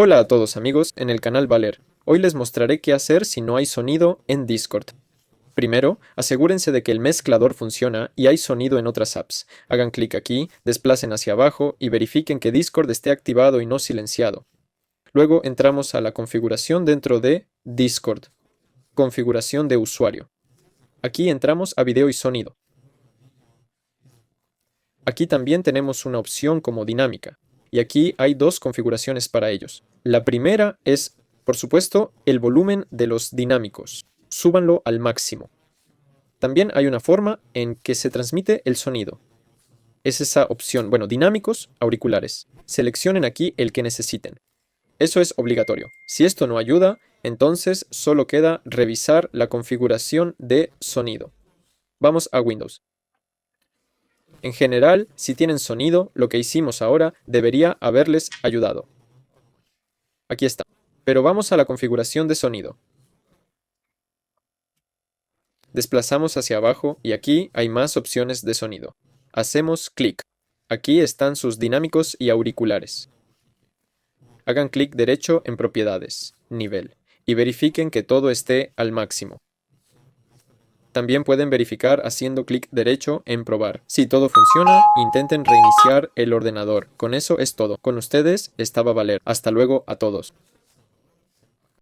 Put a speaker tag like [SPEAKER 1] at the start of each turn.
[SPEAKER 1] Hola a todos amigos en el canal Valer. Hoy les mostraré qué hacer si no hay sonido en Discord. Primero, asegúrense de que el mezclador funciona y hay sonido en otras apps. Hagan clic aquí, desplacen hacia abajo y verifiquen que Discord esté activado y no silenciado. Luego entramos a la configuración dentro de Discord. Configuración de usuario. Aquí entramos a video y sonido. Aquí también tenemos una opción como dinámica. Y aquí hay dos configuraciones para ellos. La primera es, por supuesto, el volumen de los dinámicos. Súbanlo al máximo. También hay una forma en que se transmite el sonido. Es esa opción, bueno, dinámicos, auriculares. Seleccionen aquí el que necesiten. Eso es obligatorio. Si esto no ayuda, entonces solo queda revisar la configuración de sonido. Vamos a Windows. En general, si tienen sonido, lo que hicimos ahora debería haberles ayudado. Aquí está. Pero vamos a la configuración de sonido. Desplazamos hacia abajo y aquí hay más opciones de sonido. Hacemos clic. Aquí están sus dinámicos y auriculares. Hagan clic derecho en Propiedades, Nivel, y verifiquen que todo esté al máximo. También pueden verificar haciendo clic derecho en Probar. Si todo funciona, intenten reiniciar el ordenador. Con eso es todo. Con ustedes estaba Valer. Hasta luego a todos.